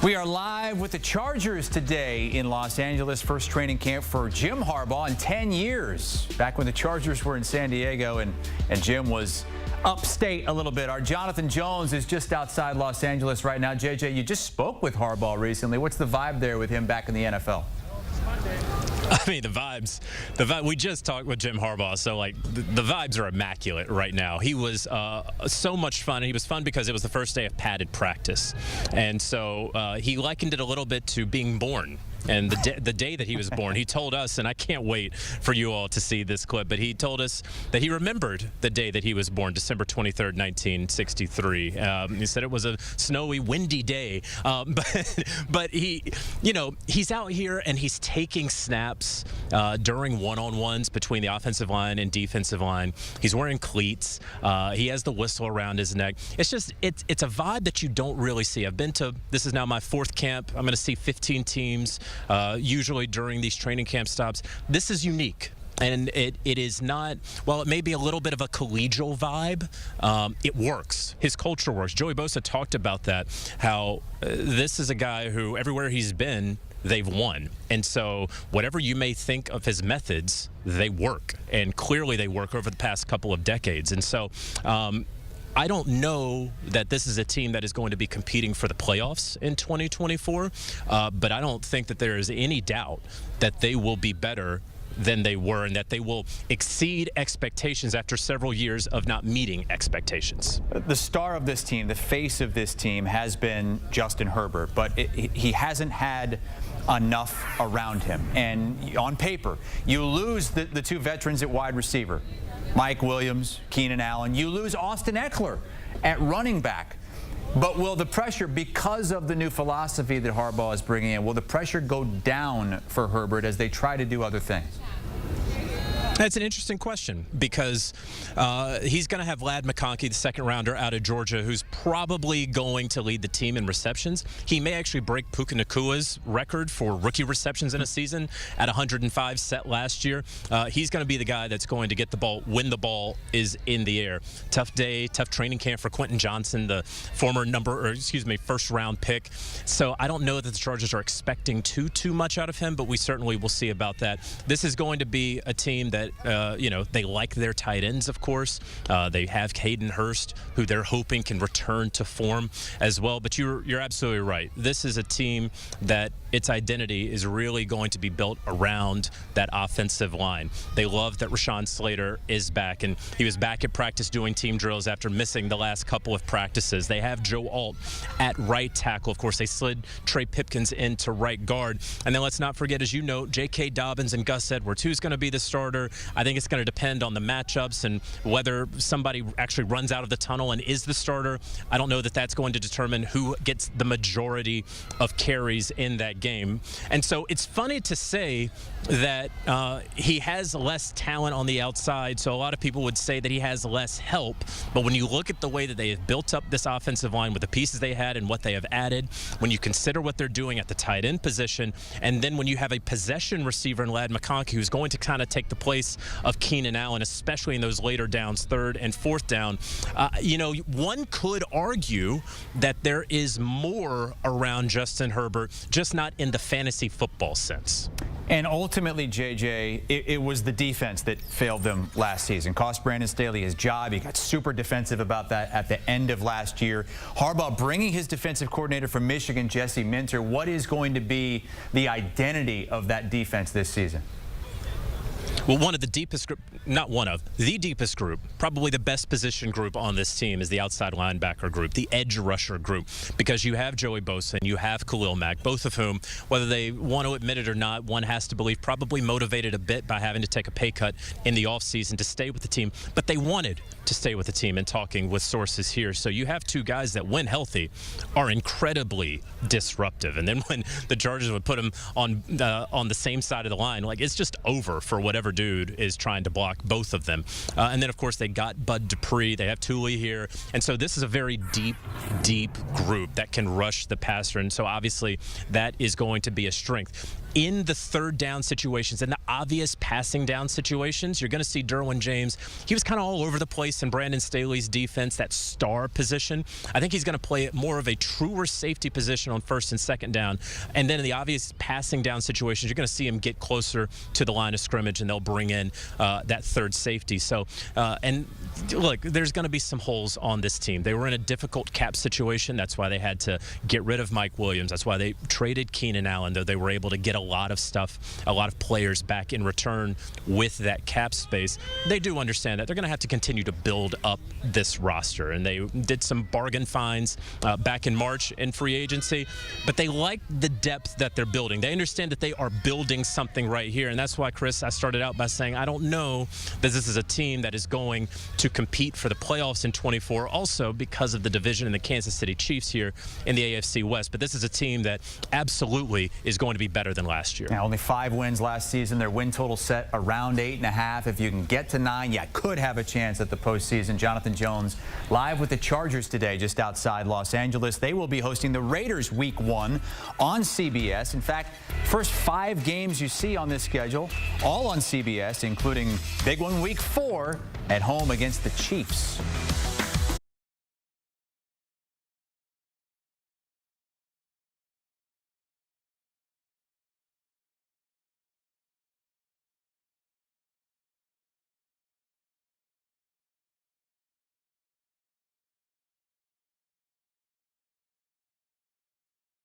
We are live with the Chargers today in Los Angeles. First training camp for Jim Harbaugh in 10 years. Back when the Chargers were in San Diego and Jim was upstate a little bit. Our Jonathan Jones is just outside Los Angeles right now. JJ, you just spoke with Harbaugh recently. What's the vibe there with him back in the NFL? I mean, the vibes, we just talked with Jim Harbaugh, so like the vibes are immaculate right now. He was so much fun. He was fun because it was the first day of padded practice, and so he likened it a little bit to being born. And the day that he was born, he told us, and I can't wait for you all to see this clip, but he told us that he remembered the day that he was born, December 23rd, 1963. He said it was a snowy, windy day, but he, you know, he's out here and he's taking snaps during one-on-ones between the offensive line and defensive line. He's wearing cleats. He has the whistle around his neck. It's just, it's a vibe that you don't really see. I've been to, this is now my fourth camp. I'm going to see 15 teams. Usually during these training camp stops. This is unique. And it is not, well, it may be a little bit of a collegial vibe. It works. His culture works. Joey Bosa talked about that, how this is a guy who everywhere he's been, they've won. And so whatever you may think of his methods, they work. And clearly they work over the past couple of decades. And so I don't know that this is a team that is going to be competing for the playoffs in 2024, but I don't think that there is any doubt that they will be better than they were and that they will exceed expectations after several years of not meeting expectations. The star of this team, the face of this team, has been Justin Herbert, but he hasn't had enough around him. And on paper, you lose the two veterans at wide receiver, Mike Williams, Keenan Allen. You lose Austin Eckler at running back. But will the pressure, because of the new philosophy that Harbaugh is bringing in, will the pressure go down for Herbert as they try to do other things? That's an interesting question because he's going to have Ladd McConkey, the second rounder out of Georgia, who's probably going to lead the team in receptions. He may actually break Puka Nacua's record for rookie receptions in a season at 105 set last year. He's going to be the guy that's going to get the ball when the ball is in the air. Tough day, tough training camp for Quentin Johnson, the former first round pick. So I don't know that the Chargers are expecting too much out of him, but we certainly will see about that. This is going to be a team that they like their tight ends, of course. They have Hayden Hurst, who they're hoping can return to form as well. But you're absolutely right. This is a team that its identity is really going to be built around that offensive line. They love that Rashawn Slater is back, and he was back at practice doing team drills after missing the last couple of practices. They have Joe Alt at right tackle. Of course, they slid Trey Pipkins into right guard. And then let's not forget, as you know, J.K. Dobbins and Gus Edwards. Who's going to be the starter? I think it's going to depend on the matchups and whether somebody actually runs out of the tunnel and is the starter. I don't know that that's going to determine who gets the majority of carries in that game. And so it's funny to say that he has less talent on the outside, so a lot of people would say that he has less help. But when you look at the way that they have built up this offensive line with the pieces they had and what they have added, when you consider what they're doing at the tight end position, and then when you have a possession receiver in Ladd McConkey who's going to kind of take the place of Keenan Allen, especially in those later downs, third and fourth down, one could argue that there is more around Justin Herbert, just not in the fantasy football sense. And ultimately, JJ, it was the defense that failed them last season. Cost Brandon Staley his job. He got super defensive about that at the end of last year. Harbaugh bringing his defensive coordinator from Michigan, Jesse Minter. What is going to be the identity of that defense this season? Well, the deepest group, probably the best position group on this team is the outside linebacker group, the edge rusher group, because you have Joey Bosa and you have Khalil Mack, both of whom, whether they want to admit it or not, one has to believe probably motivated a bit by having to take a pay cut in the offseason to stay with the team, but they wanted to stay with the team and talking with sources here. So you have two guys that, when healthy, are incredibly disruptive. And then when the Chargers would put them on the same side of the line, like, it's just over for whatever dude is trying to block both of them. And then, of course, they got Bud Dupree. They have Thule here. And so this is a very deep group that can rush the passer. And so, obviously, that is going to be a strength. in the third down situations and the obvious passing down situations, you're going to see Derwin James. He was kind of all over the place in Brandon Staley's defense, that star position. I think he's going to play it more of a truer safety position on first and second down. And then in the obvious passing down situations, you're going to see him get closer to the line of scrimmage, and they'll bring in that third safety. So, and look, there's going to be some holes on this team. They were in a difficult cap situation. That's why they had to get rid of Mike Williams. That's why they traded Keenan Allen, though they were able to get a lot of stuff, a lot of players back in return with that cap space. They do understand that they're going to have to continue to build up this roster, and they did some bargain finds back in March in free agency, but they like the depth that they're building. They understand that they are building something right here, and that's why, Chris, I started out by saying I don't know that this is a team that is going to compete for the playoffs in 24, also because of the division and the Kansas City Chiefs here in the AFC West, but this is a team that absolutely is going to be better than last year. Now, only 5 wins last season. Their win total set around 8.5. If you can get to 9, you could have a chance at the postseason. Jonathan Jones live with the Chargers today just outside Los Angeles. They will be hosting the Raiders Week 1 on CBS. In fact, first 5 games you see on this schedule, all on CBS, including big one Week 4 at home against the Chiefs.